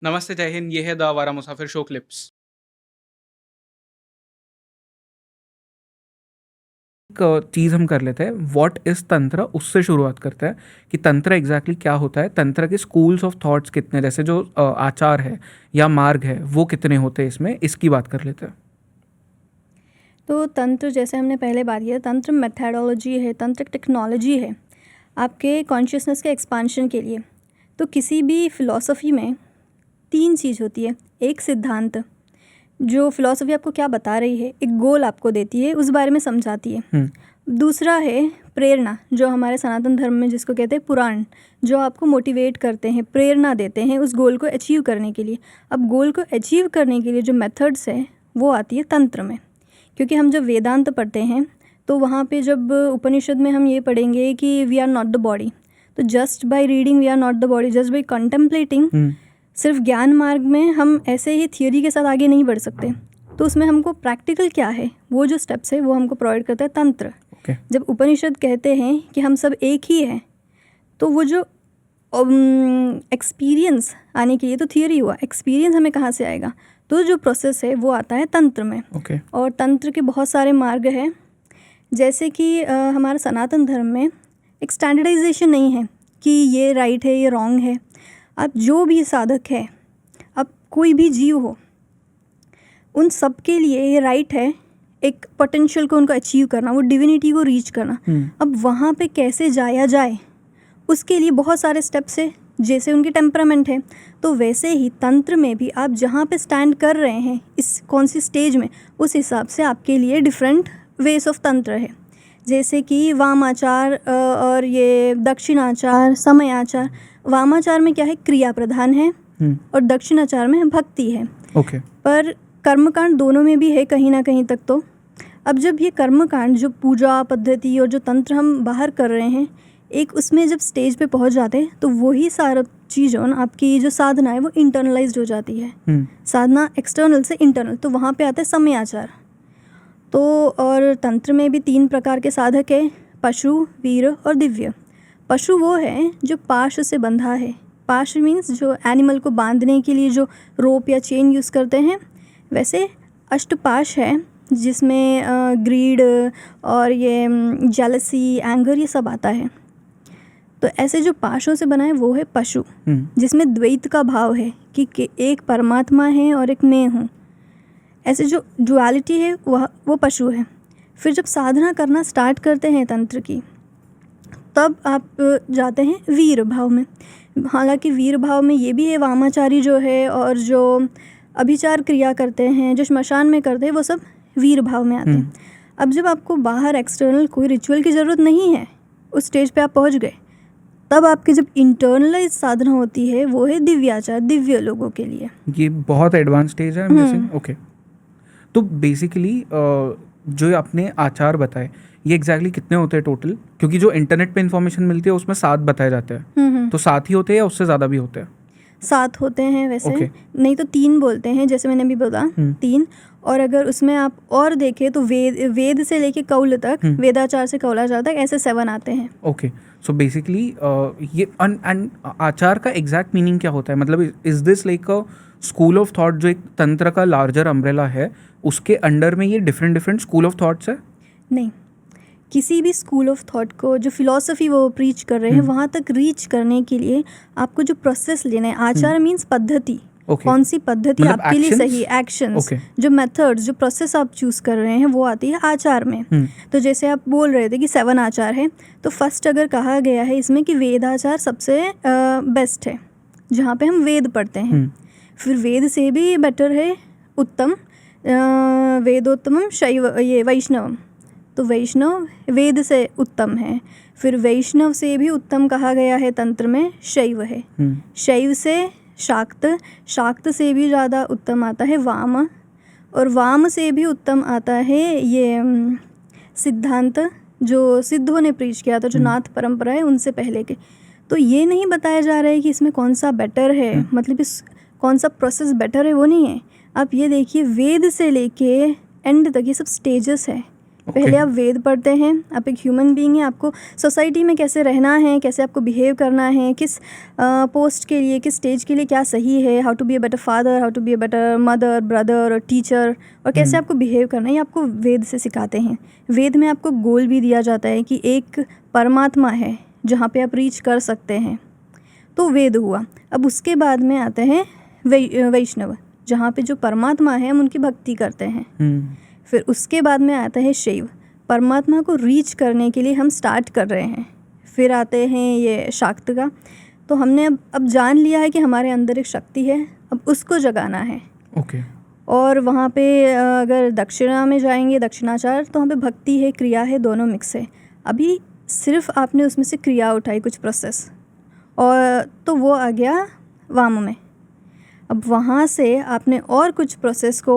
नमस्ते, जय हिंद। ये है द आवारा मुसाफिर शो क्लिप्स। एक चीज़ हम कर लेते हैं, व्हाट इज़ तंत्र, उससे शुरुआत करते हैं कि तंत्र एग्जैक्टली क्या होता है। तंत्र के स्कूल्स ऑफ थॉट्स कितने, जैसे जो आचार है या मार्ग है वो कितने होते हैं, इसमें इसकी बात कर लेते हैं। तो तंत्र, जैसे हमने पहले बात किया, तंत्र मेथडोलॉजी है, तंत्र टेक्नोलॉजी है आपके कॉन्शियसनेस के एक्सपांशन के लिए। तो किसी भी फ़िलॉसफ़ी में 3 चीज़ होती है। एक सिद्धांत, जो फ़िलॉसफ़ी आपको क्या बता रही है, एक गोल आपको देती है, उस बारे में समझाती है। दूसरा है प्रेरणा, जो हमारे सनातन धर्म में जिसको कहते हैं पुराण, जो आपको मोटिवेट करते हैं, प्रेरणा देते हैं उस गोल को अचीव करने के लिए। अब गोल को अचीव करने के लिए जो मेथड्स है वो आती है तंत्र में। क्योंकि हम जब वेदांत पढ़ते हैं तो वहाँ पे जब उपनिषद में हम ये पढ़ेंगे कि we are not the body, तो just by reading we are not the body, just by contemplating, सिर्फ ज्ञान मार्ग में हम ऐसे ही थियोरी के साथ आगे नहीं बढ़ सकते। तो उसमें हमको प्रैक्टिकल क्या है, वो जो स्टेप्स है वो हमको प्रोवाइड करता है तंत्र। जब उपनिषद कहते हैं कि हम सब एक ही हैं, तो वो जो एक्सपीरियंस आने के लिए, तो थियोरी हुआ, एक्सपीरियंस हमें कहाँ से आएगा, तो जो प्रोसेस है वो आता है तंत्र में। और तंत्र के बहुत सारे मार्ग हैं, जैसे कि हमारा सनातन धर्म में एक स्टैंडर्डाइजेशन नहीं है कि ये राइट है ये रॉन्ग है। अब जो भी साधक है, अब कोई भी जीव हो, उन सब के लिए ये राइट है एक पोटेंशियल को उनको अचीव करना, वो डिविनिटी को रीच करना। अब वहाँ पे कैसे जाया जाए, उसके लिए बहुत सारे स्टेप्स है, जैसे उनकी टेम्परामेंट है। तो वैसे ही तंत्र में भी आप जहाँ पे स्टैंड कर रहे हैं, इस कौन सी स्टेज में, उस हिसाब से आपके लिए डिफरेंट वेज ऑफ तंत्र है। जैसे कि वामाचार और ये दक्षिणाचार, समयाचार। वामाचार में क्या है, क्रिया प्रधान है, और दक्षिणाचार में भक्ति है। पर कर्मकांड दोनों में भी है कहीं ना कहीं तक। तो अब जब ये कर्मकांड, जो पूजा पद्धति और जो तंत्र हम बाहर कर रहे हैं, एक उसमें जब स्टेज पे पहुंच जाते हैं तो वही सारा चीज़ों आपकी जो साधना है वो इंटरनलाइज्ड हो जाती है। साधना एक्सटर्नल से इंटरनल, तो वहाँ पे आता है समयाचार। तो और तंत्र में भी 3 प्रकार के साधक है, पशु, वीर और दिव्य। पशु वो है जो पाश से बंधा है। पाश मीन्स जो एनिमल को बांधने के लिए जो रोप या चेन यूज़ करते हैं। वैसे अष्टपाश है जिसमें ग्रीड और ये जेलसी, एंगर, ये सब आता है। तो ऐसे जो पाशों से बना है वो है पशु, जिसमें द्वैत का भाव है कि एक परमात्मा है और एक मैं हूँ। ऐसे जो डुअलिटी है वो पशु है। फिर जब साधना करना स्टार्ट करते हैं तंत्र की, तब आप जाते हैं वीर भाव में। हालांकि वीर भाव में ये भी है, वामाचारी जो है और जो अभिचार क्रिया करते हैं, जो श्मशान में करते हैं, वो सब वीर भाव में आते हैं। अब जब आपको बाहर एक्सटर्नल कोई रिचुअल की ज़रूरत नहीं है, उस स्टेज पे आप पहुंच गए, तब आपकी जब इंटरनलाइज साधना होती है वो है दिव्याचार, दिव्य लोगों के लिए। ये बहुत एडवांस स्टेज है। ओके, तो बेसिकली जो आपने आचार बताए, ये एग्जैक्टली कितने होते हैं टोटल? क्योंकि जो इंटरनेट पे इन्फॉर्मेशन मिलती है उसमें 7 बताए जाते हैं, तो 7 ही होते हैं या उससे ज़्यादा भी होते हैं? 7 होते हैं वैसे। नहीं तो 3 बोलते हैं, जैसे मैंने अभी बोला 3। और अगर उसमें आप और देखें तो वेद से लेके कौल तक, वेदाचार से कौलाचार तक, ऐसे 7 आते हैं। ओके, सो बेसिकली ये एंड आचार का एग्जैक्ट मीनिंग क्या होता है? मतलब is this like a school of thought, जो एक तंत्र का लार्जर अम्ब्रेला है, उसके अंडर में ये different different school of thoughts है? नहीं, किसी भी स्कूल ऑफ थॉट को, जो फिलॉसफी वो प्रीच कर रहे हैं, वहाँ तक रीच करने के लिए आपको जो प्रोसेस लेना है, आचार मीन्स पद्धति। कौन सी पद्धति मतलब आपके लिए सही, एक्शंस, जो मेथड्स, जो प्रोसेस आप चूज कर रहे हैं, वो आती है आचार में। तो जैसे आप बोल रहे थे कि 7 आचार है, तो फर्स्ट अगर कहा गया है इसमें कि वेदाचार सबसे बेस्ट है, जहाँ पे हम वेद पढ़ते हैं। फिर वेद से भी बेटर है उत्तम, वेदोत्तमम शैव, ये वैष्णवम। तो वैष्णव वेद से उत्तम है। फिर वैष्णव से भी उत्तम कहा गया है तंत्र में शैव है। शैव से शाक्त, शाक्त से भी ज़्यादा उत्तम आता है वाम, और वाम से भी उत्तम आता है ये सिद्धांत, जो सिद्धों ने प्रीच किया था, जो नाथ परंपरा है उनसे पहले के। तो ये नहीं बताया जा रहा है कि इसमें कौन सा बेटर है, मतलब इस कौन सा प्रोसेस बेटर है, वो नहीं है। आप ये देखिए, वेद से लेके एंड तक ये सब स्टेजेस है। पहले आप वेद पढ़ते हैं, आप एक ह्यूमन बीइंग हैं, आपको सोसाइटी में कैसे रहना है, कैसे आपको बिहेव करना है, किस पोस्ट के लिए, किस स्टेज के लिए क्या सही है, how to be a better father, how to be a better mother, brother और टीचर, और कैसे आपको बिहेव करना है, ये आपको वेद से सिखाते हैं। वेद में आपको गोल भी दिया जाता है कि एक परमात्मा है जहाँ पे आप रीच कर सकते हैं, तो वेद हुआ। अब उसके बाद में आते हैं वैष्णव, जहाँ पे जो परमात्मा है हम उनकी भक्ति करते हैं। फिर उसके बाद में आता है शैव, परमात्मा को रीच करने के लिए हम स्टार्ट कर रहे हैं। फिर आते हैं ये शाक्त का, तो हमने अब जान लिया है कि हमारे अंदर एक शक्ति है, अब उसको जगाना है। ओके। और वहाँ पे अगर दक्षिणा में जाएंगे, दक्षिणाचार, तो वहाँ पे भक्ति है, क्रिया है, दोनों मिक्स है। अभी सिर्फ आपने उसमें से क्रिया उठाई, कुछ प्रोसेस, और तो वो आ गया वाम में। अब वहाँ से आपने और कुछ प्रोसेस को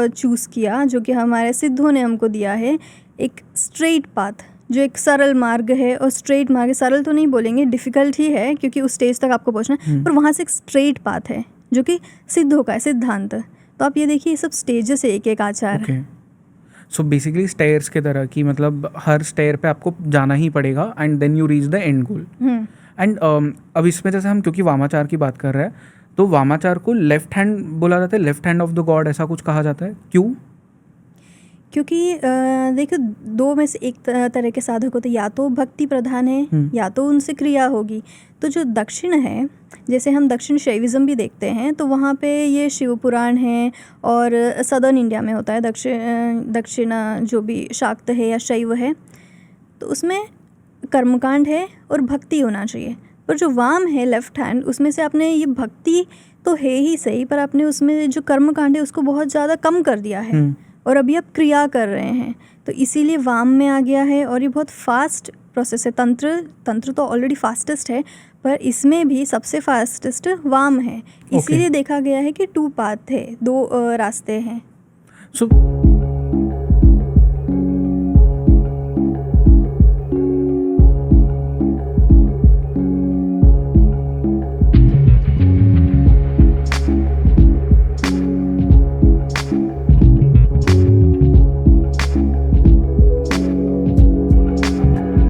चूज़ किया, जो कि हमारे सिद्धों ने हमको दिया है, एक स्ट्रेट पाथ, जो एक सरल मार्ग है। और स्ट्रेट मार्ग, सरल तो नहीं बोलेंगे, डिफ़िकल्ट ही है क्योंकि उस स्टेज तक आपको पहुँचना है, पर वहाँ से एक स्ट्रेट पाथ है जो कि सिद्धों का है, सिद्धांत। तो आप ये देखिए, ये सब स्टेजेस है, एक एक आचार। ओके, सो बेसिकली स्टेयर्स की तरह की, मतलब हर स्टेयर पे आपको जाना ही पड़ेगा and then you reach the end goal. And अब इसमें जैसे हम क्योंकि वामाचार की बात कर रहे हैं, तो वामाचार को लेफ्ट हैंड बोला जाता है, left hand of the God ऐसा कुछ कहा जाता है, क्यों? क्योंकि देखो, दो में से एक तरह के साधक होते, या तो भक्ति प्रधान है या तो उनसे क्रिया होगी। तो जो दक्षिण है, जैसे हम दक्षिण शैविज़म भी देखते हैं, तो वहाँ पे ये शिव पुराण है, और सदर्न इंडिया में होता है दक्षिण जो भी शाक्त है या शैव है, तो उसमें कर्मकांड है और भक्ति होना चाहिए। पर जो वाम है, लेफ्ट हैंड, उसमें से आपने ये भक्ति तो है ही सही, पर आपने उसमें जो कर्मकांड है उसको बहुत ज़्यादा कम कर दिया है, और अभी आप क्रिया कर रहे हैं, तो इसीलिए वाम में आ गया है। और ये बहुत फास्ट प्रोसेस है। तंत्र तो ऑलरेडी फास्टेस्ट है, पर इसमें भी सबसे फास्टेस्ट वाम है। इसीलिए देखा गया है कि 2 पाथ है, 2 रास्ते हैं। सो